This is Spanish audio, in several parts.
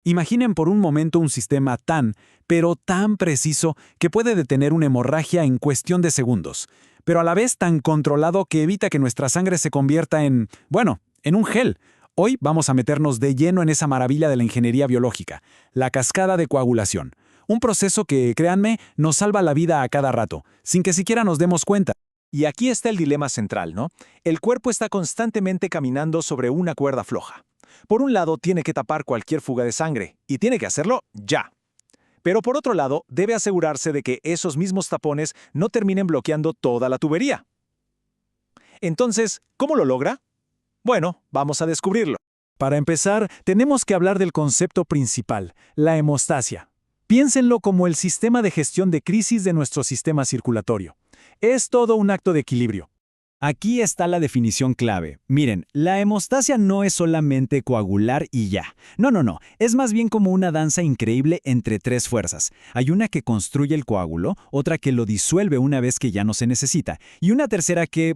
Imaginen por un momento un sistema pero tan preciso que puede detener una hemorragia en cuestión de segundos, pero a la vez tan controlado que evita que nuestra sangre se convierta en un gel. Hoy vamos a meternos de lleno en esa maravilla de la ingeniería biológica, la cascada de coagulación. Un proceso que, créanme, nos salva la vida a cada rato, sin que siquiera nos demos cuenta. Y aquí está el dilema central, ¿no? El cuerpo está constantemente caminando sobre una cuerda floja. Por un lado, tiene que tapar cualquier fuga de sangre, y tiene que hacerlo ya. Pero por otro lado, debe asegurarse de que esos mismos tapones no terminen bloqueando toda la tubería. Entonces, ¿cómo lo logra? Bueno, vamos a descubrirlo. Para empezar, tenemos que hablar del concepto principal, la hemostasia. Piénsenlo como el sistema de gestión de crisis de nuestro sistema circulatorio. Es todo un acto de equilibrio. Aquí está la definición clave. Miren, la hemostasia no es solamente coagular y ya. No. Es más bien como una danza increíble entre tres fuerzas. Hay una que construye el coágulo, otra que lo disuelve una vez que ya no se necesita, y una tercera que,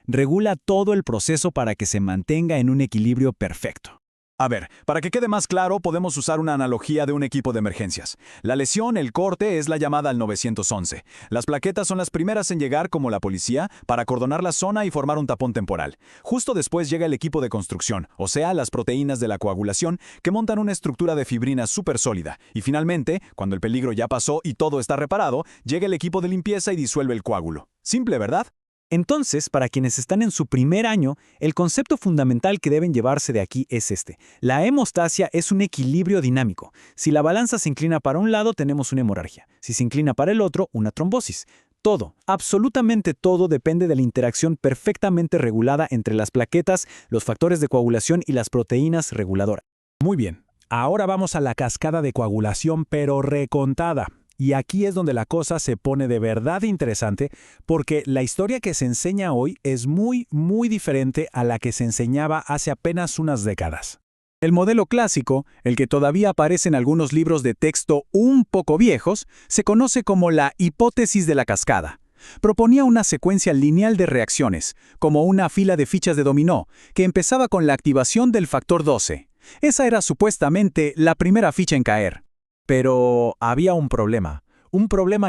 regula todo el proceso para que se mantenga en un equilibrio perfecto. A ver, para que quede más claro, podemos usar una analogía de un equipo de emergencias. La lesión, el corte, es la llamada al 911. Las plaquetas son las primeras en llegar, como la policía, para acordonar la zona y formar un tapón temporal. Justo después llega el equipo de construcción, o sea, las proteínas de la coagulación, que montan una estructura de fibrina súper sólida. Y finalmente, cuando el peligro ya pasó y todo está reparado, llega el equipo de limpieza y disuelve el coágulo. Simple, ¿verdad? Entonces, para quienes están en su primer año, el concepto fundamental que deben llevarse de aquí es este. La hemostasia es un equilibrio dinámico. Si la balanza se inclina para un lado, tenemos una hemorragia. Si se inclina para el otro, una trombosis. Todo, absolutamente todo depende de la interacción perfectamente regulada entre las plaquetas, los factores de coagulación y las proteínas reguladoras. Muy bien, ahora vamos a la cascada de coagulación, pero recontada. Y aquí es donde la cosa se pone de verdad interesante, porque la historia que se enseña hoy es muy diferente a la que se enseñaba hace apenas unas décadas. El modelo clásico, el que todavía aparece en algunos libros de texto un poco viejos, se conoce como la hipótesis de la cascada. Proponía una secuencia lineal de reacciones, como una fila de fichas de dominó, que empezaba con la activación del factor 12. Esa era supuestamente la primera ficha en caer. Pero había un problema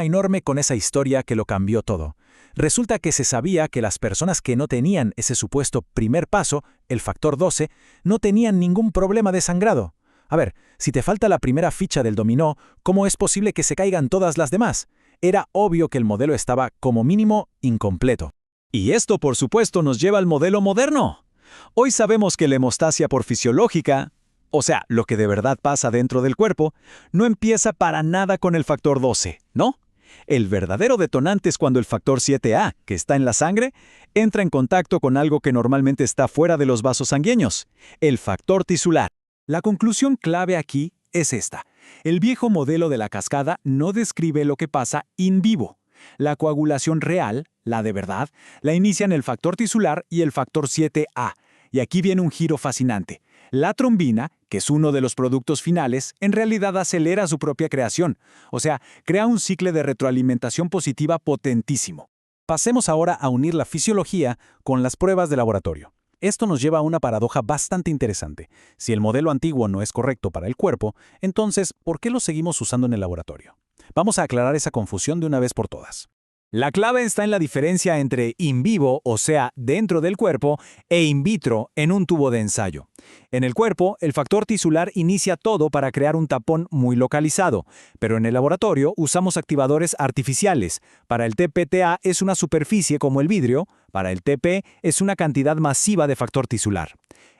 enorme con esa historia que lo cambió todo. Resulta que se sabía que las personas que no tenían ese supuesto primer paso, el factor 12, no tenían ningún problema de sangrado. A ver, si te falta la primera ficha del dominó, ¿cómo es posible que se caigan todas las demás? Era obvio que el modelo estaba, como mínimo, incompleto. Y esto, por supuesto, nos lleva al modelo moderno. Hoy sabemos que la hemostasia por fisiológica, o sea, lo que de verdad pasa dentro del cuerpo, no empieza para nada con el factor 12, ¿no? El verdadero detonante es cuando el factor 7A, que está en la sangre, entra en contacto con algo que normalmente está fuera de los vasos sanguíneos, el factor tisular. La conclusión clave aquí es esta. El viejo modelo de la cascada no describe lo que pasa in vivo. La coagulación real, la de verdad, la inician el factor tisular y el factor 7A. Y aquí viene un giro fascinante. La trombina, que es uno de los productos finales, en realidad acelera su propia creación, o sea, crea un ciclo de retroalimentación positiva potentísimo. Pasemos ahora a unir la fisiología con las pruebas de laboratorio. Esto nos lleva a una paradoja bastante interesante. Si el modelo antiguo no es correcto para el cuerpo, entonces, ¿por qué lo seguimos usando en el laboratorio? Vamos a aclarar esa confusión de una vez por todas. La clave está en la diferencia entre in vivo, o sea, dentro del cuerpo, e in vitro, en un tubo de ensayo. En el cuerpo, el factor tisular inicia todo para crear un tapón muy localizado, pero en el laboratorio usamos activadores artificiales. Para el TPTA es una superficie como el vidrio, para el TP es una cantidad masiva de factor tisular.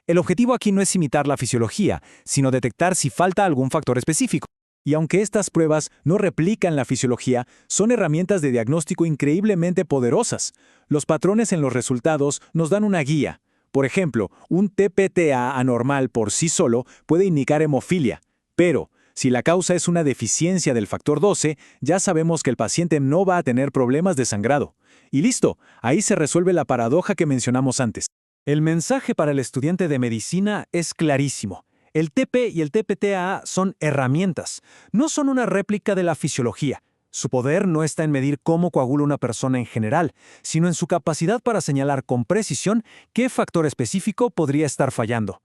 El objetivo aquí no es imitar la fisiología, sino detectar si falta algún factor específico. Y aunque estas pruebas no replican la fisiología, son herramientas de diagnóstico increíblemente poderosas. Los patrones en los resultados nos dan una guía. Por ejemplo, un TPTA anormal por sí solo puede indicar hemofilia, pero si la causa es una deficiencia del factor 12, ya sabemos que el paciente no va a tener problemas de sangrado. Y listo, ahí se resuelve la paradoja que mencionamos antes. El mensaje para el estudiante de medicina es clarísimo. El TP y el TPTA son herramientas, no son una réplica de la fisiología. Su poder no está en medir cómo coagula una persona en general, sino en su capacidad para señalar con precisión qué factor específico podría estar fallando.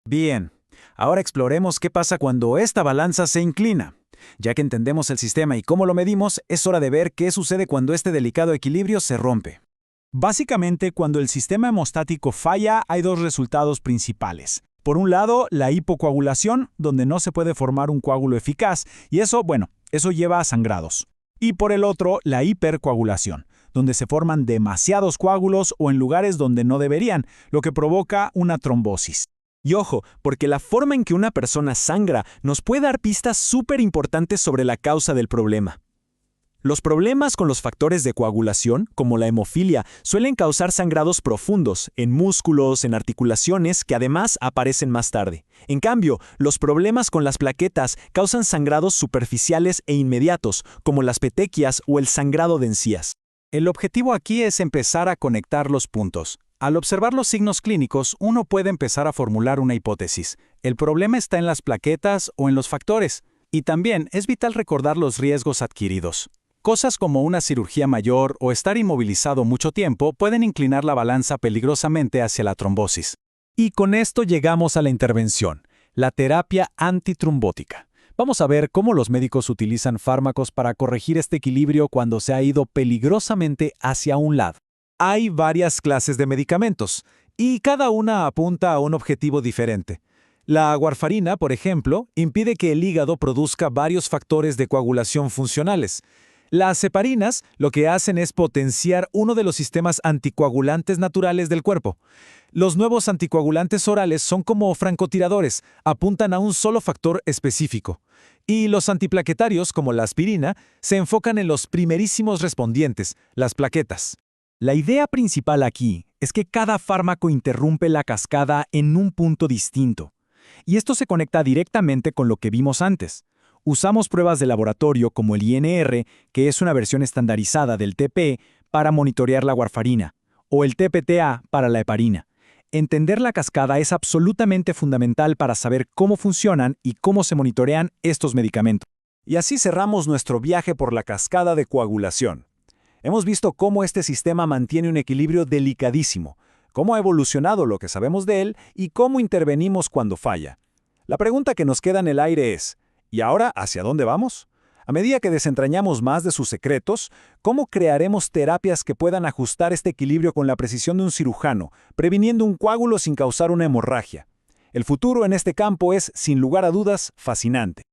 Bien, Ahora exploremos qué pasa cuando esta balanza se inclina. Ya que entendemos el sistema y cómo lo medimos, es hora de ver qué sucede cuando este delicado equilibrio se rompe. Básicamente, cuando el sistema hemostático falla, hay dos resultados principales. Por un lado, la hipocoagulación, donde no se puede formar un coágulo eficaz, y eso lleva a sangrados. Y por el otro, la hipercoagulación, donde se forman demasiados coágulos o en lugares donde no deberían, lo que provoca una trombosis. Y ojo, porque la forma en que una persona sangra nos puede dar pistas súper importantes sobre la causa del problema. Los problemas con los factores de coagulación, como la hemofilia, suelen causar sangrados profundos, en músculos, en articulaciones, que además aparecen más tarde. En cambio, los problemas con las plaquetas causan sangrados superficiales e inmediatos, como las petequias o el sangrado de encías. El objetivo aquí es empezar a conectar los puntos. Al observar los signos clínicos, uno puede empezar a formular una hipótesis. ¿El problema está en las plaquetas o en los factores? Y también es vital recordar los riesgos adquiridos. Cosas como una cirugía mayor o estar inmovilizado mucho tiempo pueden inclinar la balanza peligrosamente hacia la trombosis. Y con esto llegamos a la intervención, la terapia antitrombótica. Vamos a ver cómo los médicos utilizan fármacos para corregir este equilibrio cuando se ha ido peligrosamente hacia un lado. Hay varias clases de medicamentos, y cada una apunta a un objetivo diferente. La warfarina, por ejemplo, impide que el hígado produzca varios factores de coagulación funcionales. Las heparinas lo que hacen es potenciar uno de los sistemas anticoagulantes naturales del cuerpo. Los nuevos anticoagulantes orales son como francotiradores, apuntan a un solo factor específico. Y los antiplaquetarios, como la aspirina, se enfocan en los primerísimos respondientes, las plaquetas. La idea principal aquí es que cada fármaco interrumpe la cascada en un punto distinto. Y esto se conecta directamente con lo que vimos antes. Usamos pruebas de laboratorio como el INR, que es una versión estandarizada del TP, para monitorear la warfarina, o el TPTA para la heparina. Entender la cascada es absolutamente fundamental para saber cómo funcionan y cómo se monitorean estos medicamentos. Y así cerramos nuestro viaje por la cascada de coagulación. Hemos visto cómo este sistema mantiene un equilibrio delicadísimo, cómo ha evolucionado lo que sabemos de él y cómo intervenimos cuando falla. La pregunta que nos queda en el aire es, ¿y ahora hacia dónde vamos? A medida que desentrañamos más de sus secretos, ¿cómo crearemos terapias que puedan ajustar este equilibrio con la precisión de un cirujano, previniendo un coágulo sin causar una hemorragia? El futuro en este campo es, sin lugar a dudas, fascinante.